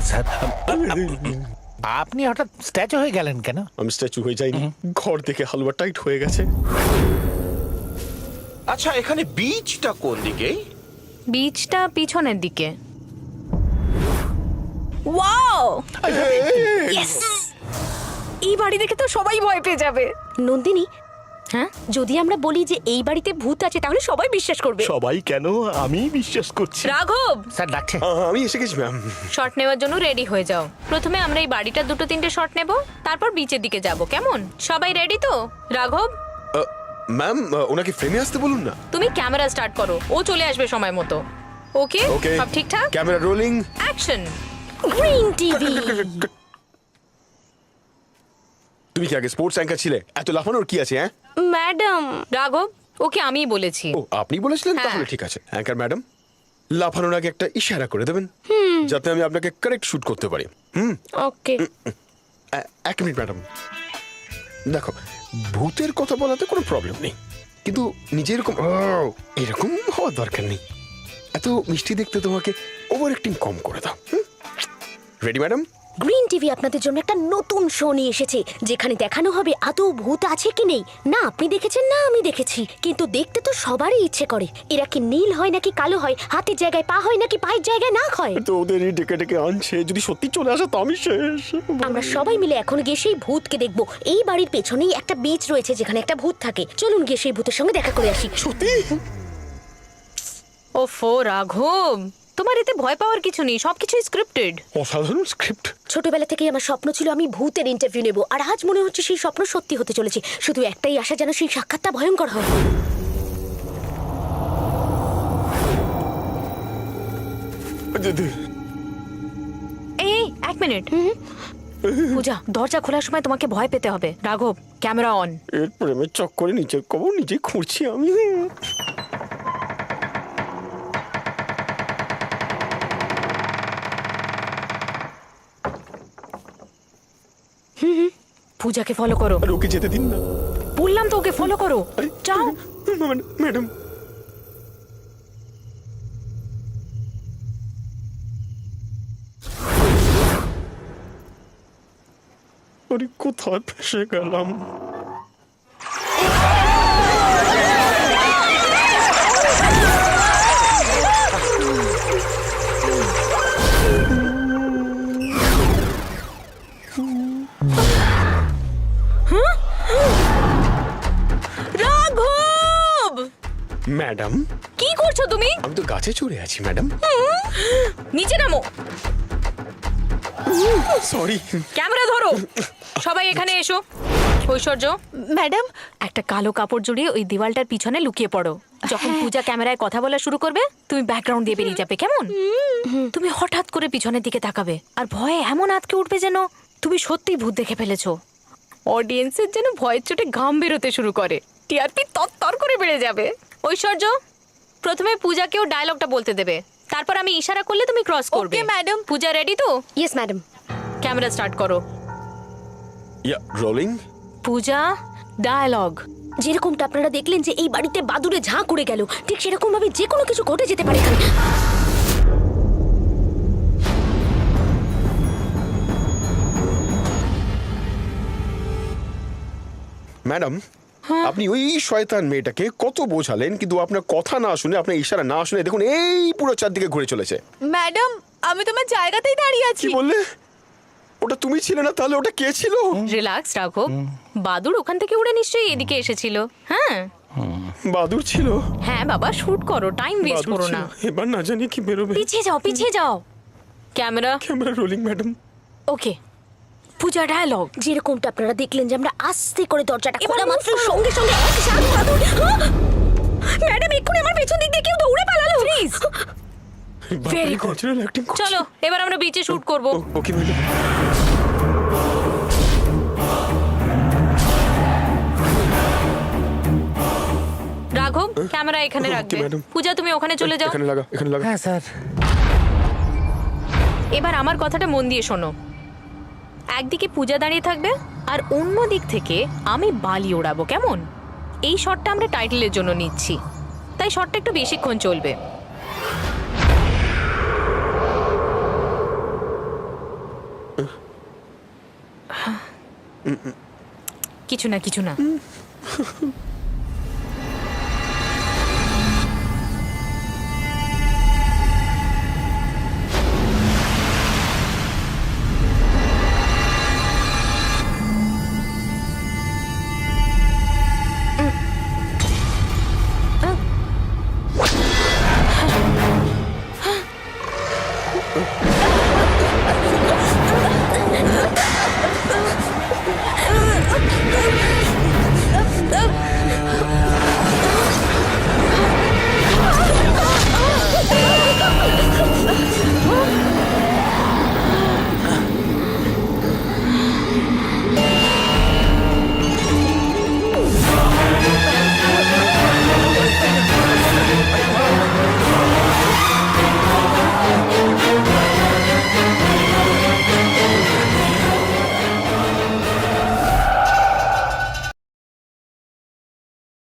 Sir, আপনি হঠাৎ statue হয়ে গেলেন কেন? আমি স্ট্যাচু হয়ে যাইনি, ঘর থেকে হালুয়া টাইট হয়ে গেছে। আচ্ছা, এখানে বিচটা কোন দিকে? বিচটা পিছনের দিকে। Wow, yes! এই বাড়ি দেখে তো সবাই ভয় পেয়ে যাবে। নন্দিনী, হ্যাঁ, যদি আমরা বলি যে এই বাড়িতে ভূত আছে তাহলে সবাই বিশ্বাস করবে। সবাই কেন, আমি বিশ্বাস করছি। রাঘব, স্যার ডাকছে। আমি এসে গেছি ম্যাম। শট নেওয়ার জন্য রেডি হয়ে যাও। প্রথমে আমরা এই বাড়িটা 2-3টে শট নেব, তারপর বিচের দিকে যাব। কেমন? সবাই রেডি তো? রাঘব, ম্যাম, ওনাকে ফ্রেমে আসতে বলুন না। তুমি ক্যামেরা স্টার্ট করো, ও চলে আসবে সময় মতো। ওকে, ওকে, সব ঠিকঠাক? Camera rolling, action. Green TV. তুমি কি আগে স্পোর্টস অ্যাঙ্কার ছিলে? এত লাফানোর কি আছে? হ্যাঁ ম্যাডাম, রাঘব, ওকে আমিই বলেছি। ও, আপনি বলেছিলেন? হ্যাঁ। তাহলে ঠিক আছে। অ্যাঙ্কার ম্যাডাম, লাফানোর আগে একটা ইশারা করে দেবেন, যাতে আমি আপনাকে কারেক্ট শুট করতে পারি। ওকে। 1 মিনিট ম্যাডাম। দেখো, ভূতের কথা বলাতে কোনো প্রবলেম নেই, কিন্তু নিজে এরকম এরকম হওয়ার দরকার নেই। এত মিষ্টি দেখতে তোমাকে ওভার অ্যাক্টিং কম করে দাও। Ready madam? গ্রিন টিভি আপনাদের জন্য একটা নতুন শো নিয়ে এসেছে, যেখানে দেখানো হবে আদৌ ভূত আছে কি নেই। না আপনি দেখেছেন, না আমি দেখেছি, কিন্তু দেখতে তো সবারই ইচ্ছে করে। এরা কি নীল হয় নাকি কালো হয়, হাতের জায়গায় পা হয় নাকি পায়ের জায়গায় নাক হয়। তো ওদেরই ডেকে ডেকে আনছে, যদি সত্যি চলে আসে তো আমি শেষ। আমরা সবাই মিলে এখন গিয়ে সেই ভূতকে দেখবো। এই বাড়ির পেছনেই একটা বিচ রয়েছে যেখানে একটা ভূত থাকে। চলুন গিয়ে সেই ভূতের সঙ্গে দেখা করে আসি। সত্যি? ওফো রাঘব, তোমার এতে ভয় পাওয়ার কিছু নেই, সবকিছুই স্ক্রিপ্টেড। অসাধারণ স্ক্রিপ্ট। ছোটবেলা থেকেই আমার স্বপ্ন ছিল আমি ভূতের ইন্টারভিউ নেব, আর আজ মনে হচ্ছে সেই স্বপ্ন সত্যি হতে চলেছে। শুধু একটাই আশা, যেন সেই সাক্ষাৎটা ভয়ঙ্কর হয়। এই 1 মিনিট। পূজা, দরজা খোলার সময় তোমাকে ভয় পেতে হবে। রাঘব, ক্যামেরা অন। এর প্রেমের চক্করে নিজের কবর নিজে খুঁড়ছি আমি। পূজাকে ফলো করো। আর ওকে যেতে দিন না। বললাম তো ওকে ফলো করো। যাও। ম্যাডাম, আরে কোথায় ফেসে গেলাম? রাঘব, ম্যাডাম, কি করছো তুমি? আমি তো গাছে চড়ে আছি ম্যাডাম। নিচে নামো। সরি। ক্যামেরা ধরো। সবাই এখানে এসো। ঐশ্বর্য, ম্যাডাম, একটা কালো কাপড় জড়িয়ে ওই দেওয়ালটার পিছনে লুকিয়ে পড়ো। যখন পূজা ক্যামেরায় কথা বলা শুরু করবে, তুমি ব্যাকগ্রাউন্ড দিয়ে বেরিয়ে যাবে। কেমন? তুমি হঠাৎ করে পিছনের দিকে তাকাবে, আর ভয়ে এমন আটকে উঠবে যেন তুমি সত্যিই ভূত দেখে ফেলেছো। অডিয়েন্সের যেন ভয়ের চোটে ঘাম বেরোতে শুরু করে, টিআরপি তরতর করে বেড়ে যাবে। ঐশ্বর্য, প্রথমে পূজাকেও ডায়লগটা বলতে দেবে, তারপর আমি ইশারা করলে তুমি ক্রস করবে। Okay madam. পূজা রেডি তো? Yes madam. ক্যামেরা স্টার্ট করো। Yeah, rolling. পূজা, ডায়লগ। যেরকমটা আপনারা দেখলেন যে এই বাড়িতে বাদুড়ে ঝাঁ করে গেল, ঠিক সেরকম ভাবে যে কোনো কিছু ঘটে যেতে পারে এখানে। ম্যাডাম, আপনি ওই শয়তান মেয়েটাকে কত বোঝালেন, কিন্তু আপনার কথা না শুনে, আপনার ইশারা না শুনে দেখুন এই পুরো চারদিকে ঘুরে চলেছে। ম্যাডাম, আমি তোমার জায়গাতেই দাঁড়িয়ে কি বললে? ওটা তুমি ছিলে না, তাহলে ওটা কে ছিল? রিল্যাক্স রাখো। বাদুড় ওখান থেকে উড়ে নিশ্চয়ই এদিকে এসেছিল। হ্যাঁ বাদুর ছিল? হ্যাঁ বাবা, শুট করো, টাইম ওয়েস্ট বাদুড় করো ছিল। না। এবার না জানি কি বেরোবে। পিছিয়ে যাও, পিছিয়ে যাও। Camera, camera rolling madam. Okay. Puja, dialogue. যেরকমটা আপনারা দেখলেন যে আমরা আস্তে করে দরজাটা এবার খোলা move মাত্র করো। সঙ্গে সঙ্গে একসাথে বাদুড়। ম্যাডাম, এক্ষুনি আমার পেছন দিক দিয়ে কেউ দৌড়ে পালালো। Please. Very good. Natural acting করছে। চলো এবার আমরা বিচে শুট করব। Okay madam. রাঘব, ক্যামেরা এখানে Okay, রাখবে। madam. পূজা, তুমি ওখানে চলে যাও। এখানে লাগা, এখানে লাগা। হ্যাঁ স্যার। এবার আমার কথাটা মন দিয়ে শোনো। একদিকে পূজা দাঁড়িয়ে থাকবে, আর অন্য দিক থেকে আমি বালি ওড়াবো। কেমন? এই শটটা আমরা টাইটেলের জন্য নিচ্ছি, তাই শটটা একটু বেশিক্ষণ চলবে। কিছু না কিছু না।